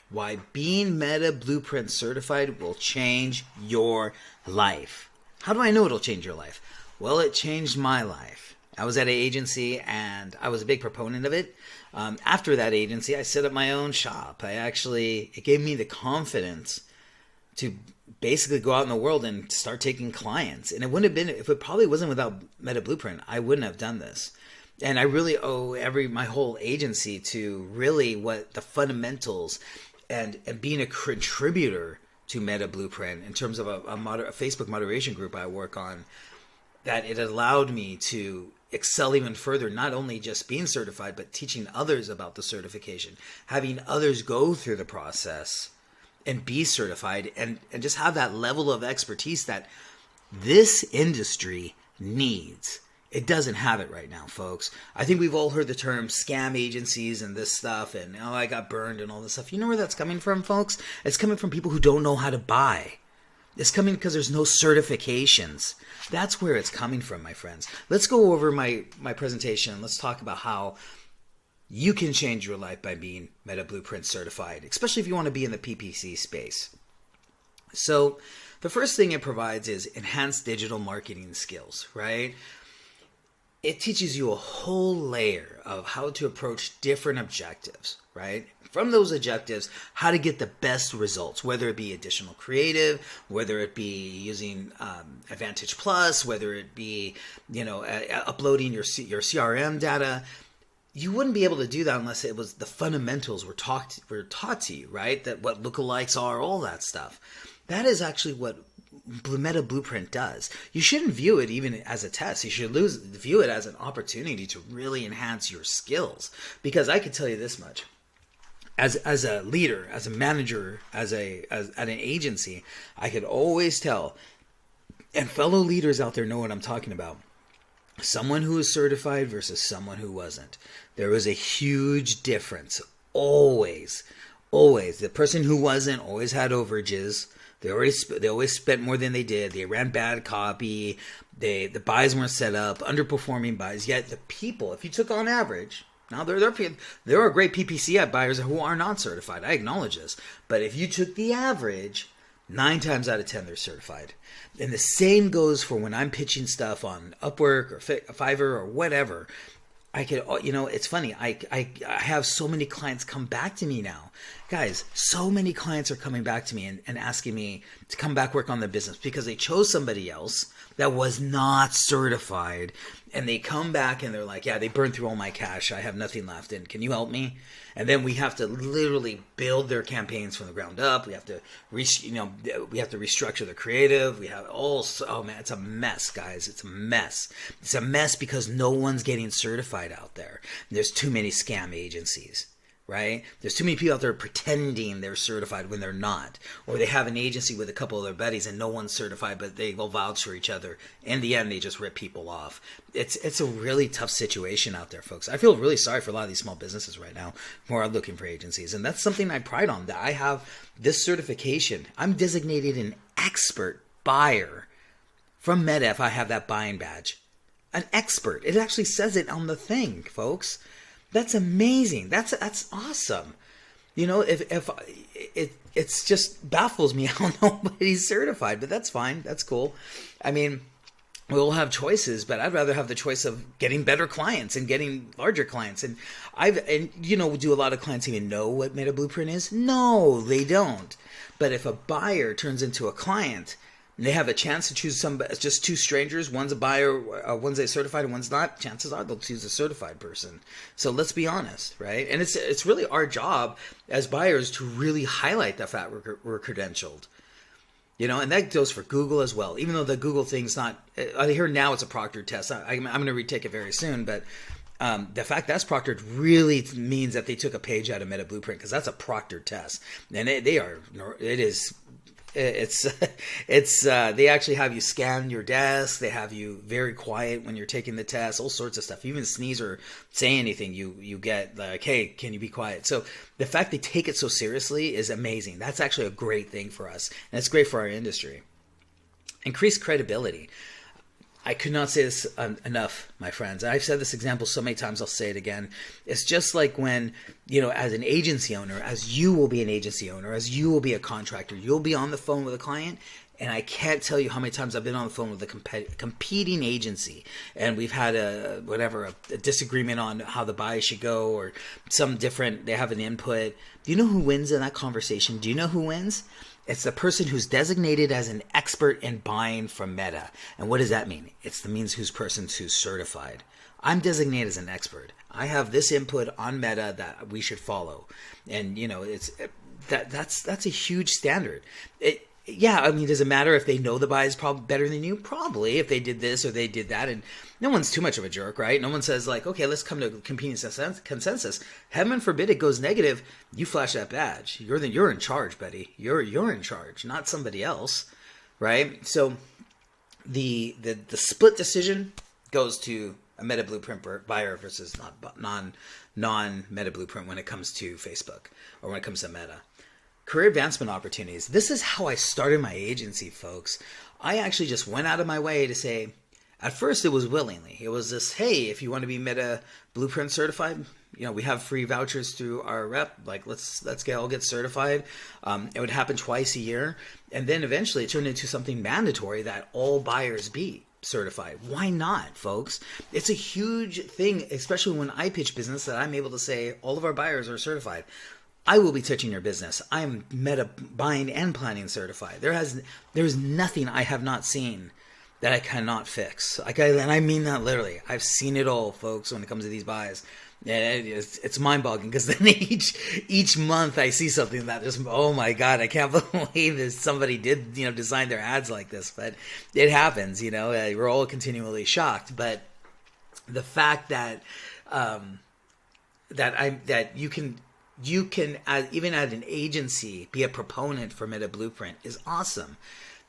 why being Meta Blueprint certified will change your life. How do I know it'll change your life? Well, it changed my life. I was at an agency and I was a big proponent of it. After that agency, I set up my own shop. It gave me the confidence to basically go out in the world and start taking clients. And it wouldn't have been, if it probably wasn't without Meta Blueprint, I wouldn't have done this. And I really owe my whole agency to really what the fundamentals and being a contributor to Meta Blueprint in terms of a Facebook moderation group I work on, that it allowed me to excel even further, not only just being certified, but teaching others about the certification, having others go through the process and be certified and just have that level of expertise that this industry needs. It doesn't have it right now, folks. I think we've all heard the term scam agencies and this stuff and, oh, I got burned and all this stuff. You know where that's coming from, folks? It's coming from people who don't know how to buy. It's coming because there's no certifications. That's where it's coming from, my friends. Let's go over my presentation. Let's talk about how you can change your life by being Meta Blueprint certified, especially if you want to be in the PPC space. So the first thing it provides is enhanced digital marketing skills, right? It teaches you a whole layer of how to approach different objectives, right? From those objectives, how to get the best results, whether it be additional creative, whether it be using Advantage Plus, whether it be, uploading your CRM data. You wouldn't be able to do that unless it was the fundamentals were taught to you, right? That what lookalikes are, all that stuff. That is actually what Meta Blueprint does. You shouldn't view it even as a test. You should view it as an opportunity to really enhance your skills. Because I can tell you this much. As a leader, as a manager, at an agency, I could always tell, and fellow leaders out there know what I'm talking about, someone who was certified versus someone who wasn't. There was a huge difference. Always. The person who wasn't always had overages. They always spent more than they did. They ran bad copy. The buys weren't set up. Underperforming buys. Yet the people, if you took on average, now there are great PPC buyers who are not certified. I acknowledge this. But if you took the average, 9 times out of 10 they're certified. And the same goes for when I'm pitching stuff on Upwork or Fiverr or whatever. It's funny. I have so many clients come back to me now. Guys, so many clients are coming back to me and asking me to come back work on the business because they chose somebody else that was not certified. And they come back and they're like, yeah, they burned through all my cash. I have nothing left. And can you help me? And then we have to literally build their campaigns from the ground up. We have to, restructure the creative. We have it's a mess, guys. It's a mess. It's a mess because no one's getting certified out there. There's too many scam agencies. Right? There's too many people out there pretending they're certified when they're not. Or they have an agency with a couple of their buddies and no one's certified, but they will vouch for each other. In the end, they just rip people off. It's a really tough situation out there, folks. I feel really sorry for a lot of these small businesses right now who are looking for agencies. And that's something I pride on, that I have this certification. I'm designated an expert buyer from Meta if I have that buying badge. An expert. It actually says it on the thing, folks. That's amazing. That's awesome. It's just baffles me how nobody's certified, but that's fine. That's cool. I mean, we all have choices, but I'd rather have the choice of getting better clients and getting larger clients. And do a lot of clients even know what Meta Blueprint is? No, they don't. But if a buyer turns into a client, and they have a chance to choose just two strangers. One's a buyer, one's a certified, and one's not. Chances are they'll choose a certified person. So let's be honest, right? And it's really our job as buyers to really highlight the fact we're credentialed. And that goes for Google as well. Even though the Google thing's not, I hear now it's a proctored test. I'm going to retake it very soon, but the fact that's proctored really means that they took a page out of Meta Blueprint, because that's a proctored test, and they actually have you scan your desk. They have you very quiet when you're taking the test, all sorts of stuff. You even sneeze or say anything, you get like, hey, can you be quiet? So the fact they take it so seriously is amazing. That's actually a great thing for us, and it's great for our industry. Increased credibility. I could not say this enough, my friends. I've said this example so many times, I'll say it again. It's just like when, as an agency owner, as you will be an agency owner, as you will be a contractor, you'll be on the phone with a client. And I can't tell you how many times I've been on the phone with a competing agency, and we've had a disagreement on how the buy should go, or they have an input. Do you know who wins in that conversation? Do you know who wins? It's the person who's designated as an expert in buying from Meta. And what does that mean? It means who's certified. I'm designated as an expert. I have this input on Meta that we should follow. And that's a huge standard. Does it matter if they know the buy is probably better than you? Probably, if they did this or they did that. And no one's too much of a jerk, right? No one says like, okay, let's come to a competing consensus. Heaven forbid it goes negative. You flash that badge. You're in charge, buddy. You're in charge, not somebody else, right? So the split decision goes to a Meta Blueprint buyer versus non-Meta Blueprint when it comes to Facebook or when it comes to Meta. Career advancement opportunities. This is how I started my agency, folks. I actually just went out of my way to say, at first it was willingly. It was this, hey, if you want to be Meta Blueprint certified, we have free vouchers through our rep. Like, let's all get certified. It would happen twice a year. And then eventually it turned into something mandatory that all buyers be certified. Why not, folks? It's a huge thing, especially when I pitch business, that I'm able to say all of our buyers are certified. I will be touching your business. I am Meta buying and planning certified. There's nothing I have not seen that I cannot fix. And I mean that literally. I've seen it all, folks, when it comes to these buys. And it's mind-boggling, because then each month I see something that just, oh my God, I can't believe this. Somebody did design their ads like this. But it happens. We're all continually shocked. But the fact that you can, even at an agency, be a proponent for Meta Blueprint is awesome.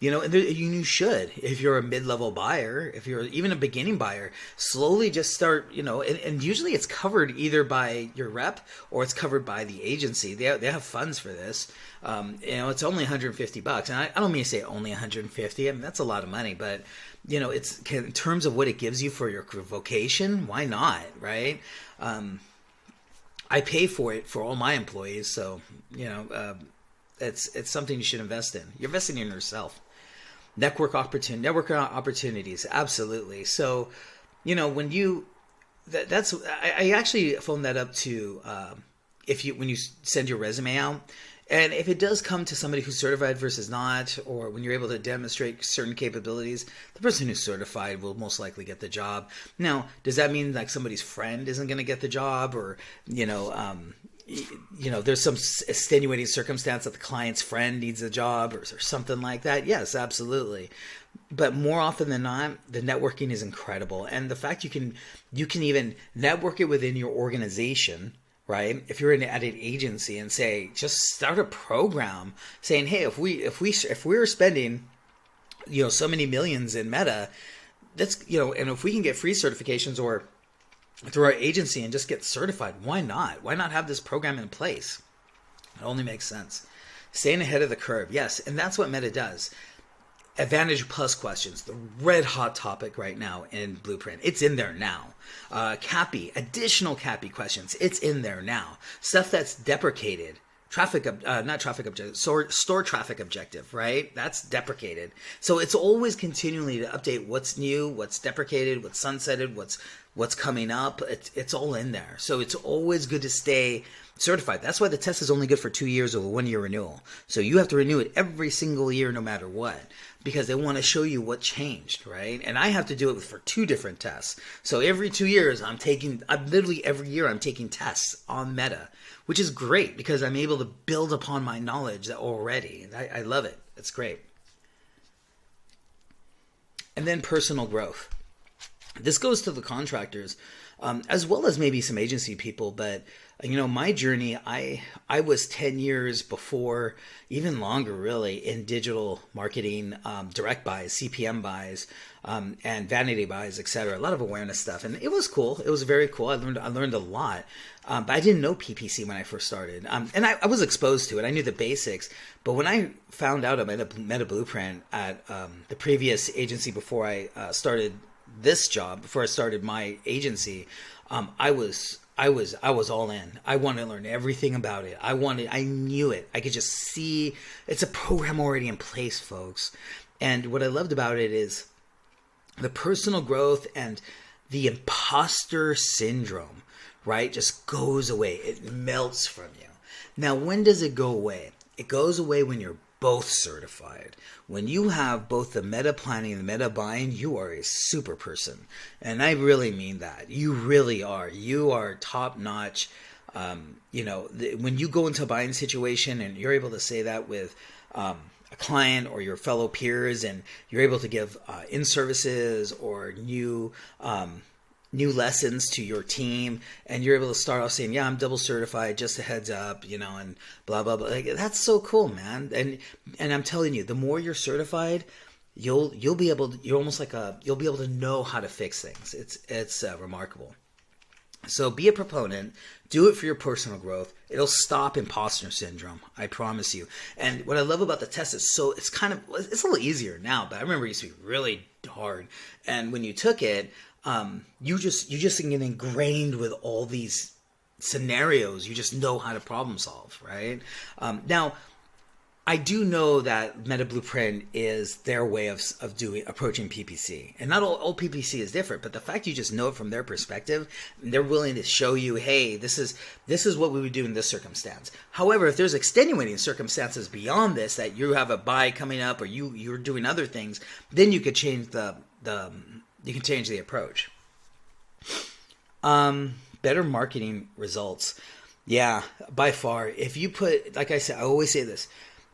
And you should. If you're a mid-level buyer, if you're even a beginning buyer, slowly just start, and usually it's covered either by your rep or it's covered by the agency. They have funds for this. It's only $150. And I don't mean to say only $150. I mean, that's a lot of money, but it's in terms of what it gives you for your vocation, why not, right? I pay for it for all my employees, so it's something you should invest in. You're investing in yourself. Network opportunities, absolutely. So, when I actually phoned that up to when you send your resume out. And if it does come to somebody who's certified versus not, or when you're able to demonstrate certain capabilities, the person who's certified will most likely get the job. Now, does that mean like somebody's friend isn't going to get the job, or there's some extenuating circumstance that the client's friend needs a job or something like that? Yes, absolutely. But more often than not, the networking is incredible, and the fact you can even network it within your organization. Right? If you're at an agency and say, just start a program saying, hey, if we're spending, so many millions in Meta, that's, and if we can get free certifications or through our agency and just get certified, why not? Why not have this program in place? It only makes sense. Staying ahead of the curve. Yes. And that's what Meta does. Advantage Plus questions, the red hot topic right now in Blueprint. It's in there now. Additional CAPI questions. It's in there now. Stuff that's deprecated. Store traffic objective, right? That's deprecated. So it's always continually to update what's new, what's deprecated, what's sunsetted, what's coming up. It's all in there. So it's always good to stay certified. That's why the test is only good for 2 years or a 1-year renewal. So you have to renew it every single year, no matter what, because they want to show you what changed, right? And I have to do it for 2 different tests. So every 2 years, every year I'm taking tests on Meta, which is great because I'm able to build upon my knowledge already. I love it. It's great. And then personal growth. This goes to the contractors, as well as maybe some agency people, but my journey, I was 10 years before, even longer really, in digital marketing, direct buys, CPM buys, and vanity buys, etc. A lot of awareness stuff, and it was cool. It was very cool. I learned a lot, but I didn't know PPC when I first started, and I was exposed to it. I knew the basics, but when I found out about Meta Blueprint at the previous agency before I started this job, before I started my agency, I was all in. I wanted to learn everything about it. I knew it. I could just see it's a program already in place, folks. And what I loved about it is the personal growth and the imposter syndrome, right? Just goes away. It melts from you. Now, when does it go away? It goes away when you're both certified. When you have both the meta planning and the meta buying, you are a super person. And I really mean that. You really are. You are top notch. When you go into a buying situation and you're able to say that with a client or your fellow peers, and you're able to give in-services or new lessons to your team, and you're able to start off saying, yeah, I'm double certified, just a heads up, and blah, blah, blah. Like, that's so cool, man. And I'm telling you, the more you're certified, you'll be able to, you'll be able to know how to fix things. It's remarkable. So be a proponent, do it for your personal growth. It'll stop imposter syndrome, I promise you. And what I love about the test is it's a little easier now, but I remember it used to be really hard. And when you took it, you just get ingrained with all these scenarios. You just know how to problem solve, right? Now, I do know that Meta Blueprint is their way of approaching PPC, and not all PPC is different. But the fact you just know it from their perspective, they're willing to show you, hey, this is what we would do in this circumstance. However, if there's extenuating circumstances beyond this, that you have a buy coming up, or you're doing other things, then you could change you can change the approach. Better marketing results. Yeah, by far. If you put, like I said, I always say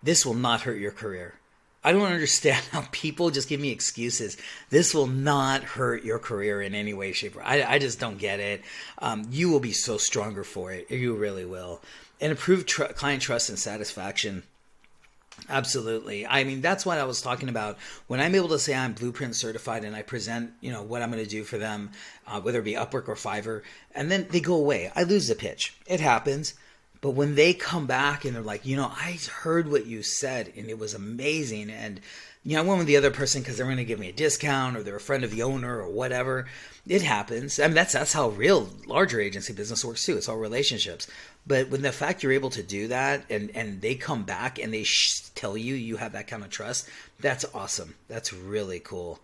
this will not hurt your career. I don't understand how people just give me excuses. This will not hurt your career in any way, shape, or I just don't get it. You will be so stronger for it. You really will. And improve client trust and satisfaction. Absolutely. I mean, that's what I was talking about. When I'm able to say I'm Blueprint certified and I present, what I'm going to do for them, whether it be Upwork or Fiverr, and then they go away. I lose the pitch. It happens. But when they come back and they're like, I heard what you said and it was amazing. And, I went with the other person because they're going to give me a discount, or they're a friend of the owner or whatever. It happens. I mean, that's how real larger agency business works too. It's all relationships. But when the fact you're able to do that and they come back and they tell you have that kind of trust, that's awesome. That's really cool.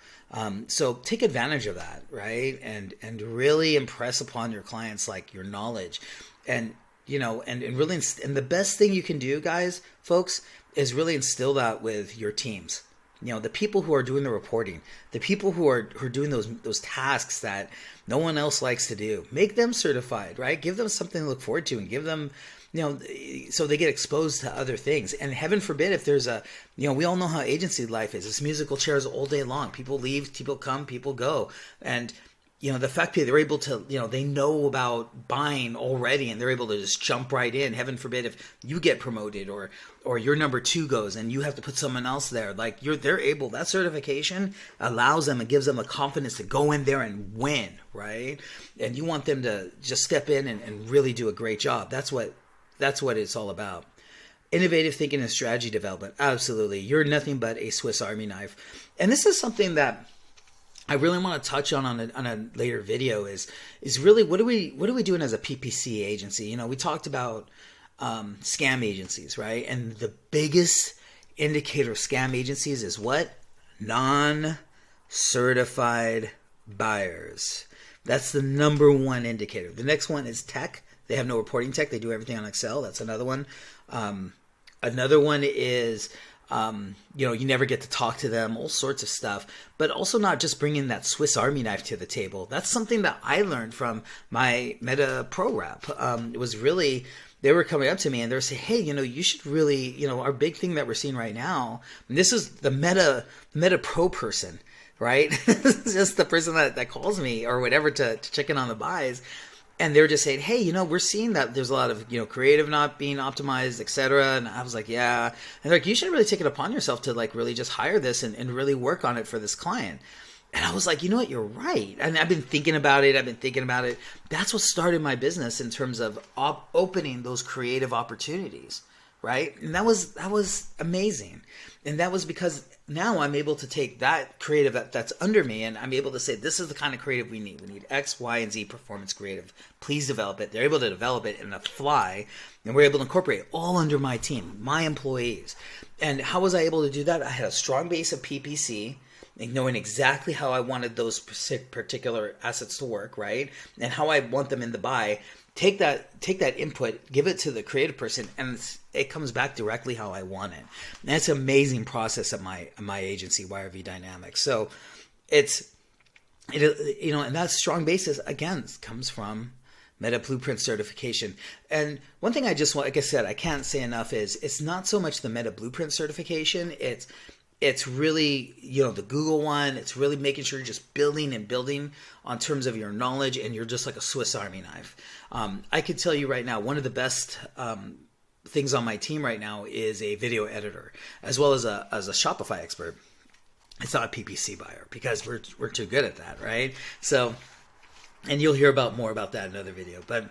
So take advantage of that, right? And really impress upon your clients, like, your knowledge. And really, and the best thing you can do, guys, folks, is really instill that with your teams. The people who are doing the reporting, the people who are doing those tasks that no one else likes to do, make them certified, right? Give them something to look forward to, and give them, so they get exposed to other things. And heaven forbid if there's we all know how agency life is. It's musical chairs all day long. People leave, people come, people go. And the fact that they're able to, they know about buying already, and they're able to just jump right in. Heaven forbid if you get promoted or your number 2 goes and you have to put someone else there. Like, they're able, that certification allows them and gives them the confidence to go in there and win, right? And you want them to just step in and really do a great job. That's what it's all about. Innovative thinking and strategy development. Absolutely. You're nothing but a Swiss Army knife. And this is something that I really want to touch on a later video is really what are we doing as a PPC agency? We talked about scam agencies, right? And the biggest indicator of scam agencies is what? Non-certified buyers. That's the number one indicator. The next one is tech. They have no reporting tech. They do everything on Excel. That's another one. Another one is you never get to talk to them, all sorts of stuff, but also not just bringing that Swiss Army knife to the table. That's something that I learned from my Meta Pro Rep. It was really, they were coming up to me and they were saying, hey, you should really, our big thing that we're seeing right now, and this is the Meta Pro person, right? Just the person that calls me or whatever to check in on the buys. And they're just saying, hey, we're seeing that there's a lot of, creative not being optimized, etc. And I was like, yeah. And they're like, you should really take it upon yourself to really just hire this and really work on it for this client. And I was like, you know what, you're right. And I've been thinking about it. That's what started my business in terms of opening those creative opportunities, right? And that was amazing. And that was because now I'm able to take that creative that's under me, and I'm able to say, this is the kind of creative we need. We need X, Y, and Z performance creative. Please develop it. They're able to develop it in the fly, and we're able to incorporate it all under my team, my employees. And how was I able to do that? I had a strong base of PPC, knowing exactly how I wanted those particular assets to work, right? And how I want them in the buy. Take that input, give it to the creative person, and it comes back directly how I want it. And that's an amazing process at my agency, YRV Dynamics. So and that strong basis again comes from Meta Blueprint certification. And one thing I just want, like I said, I can't say enough is it's not so much the Meta Blueprint certification. It's really, the Google one. It's really making sure you're just building and building on terms of your knowledge, and you're just like a Swiss Army knife. I could tell you right now, one of the best things on my team right now is a video editor, as well as a Shopify expert. It's not a PPC buyer because we're too good at that, right? So, and you'll hear more about that in another video. But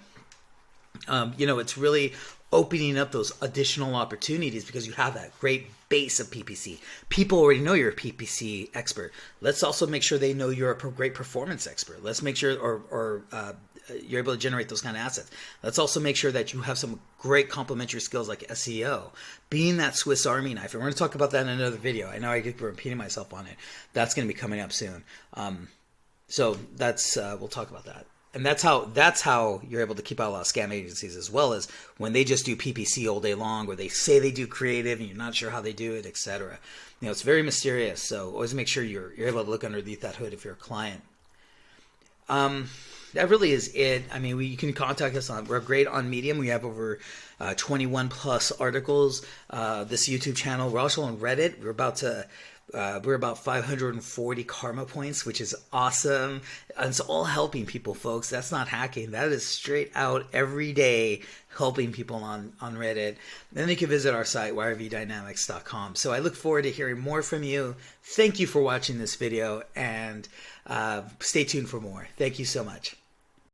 it's really opening up those additional opportunities because you have that great base of PPC. People already know you're a PPC expert. Let's also make sure they know you're a great performance expert. Let's make sure, or you're able to generate those kind of assets. Let's also make sure that you have some great complementary skills like SEO, being that Swiss Army knife. And we're going to talk about that in another video. I know I keep repeating myself on it. That's going to be coming up soon. So that's we'll talk about that. And that's how you're able to keep out a lot of scam agencies, as well as when they just do PPC all day long, or they say they do creative and you're not sure how they do it, etc. It's very mysterious. So always make sure you're able to look underneath that hood if you're a client. That really is it. I mean, you can contact us we're great on Medium. We have over 21 plus articles. This YouTube channel. We're also on Reddit. We're about 540 karma points, which is awesome. And it's all helping people, folks. That's not hacking. That is straight out every day helping people on Reddit. Then you can visit our site, yrvdynamics.com. So I look forward to hearing more from you. Thank you for watching this video, and stay tuned for more. Thank you so much.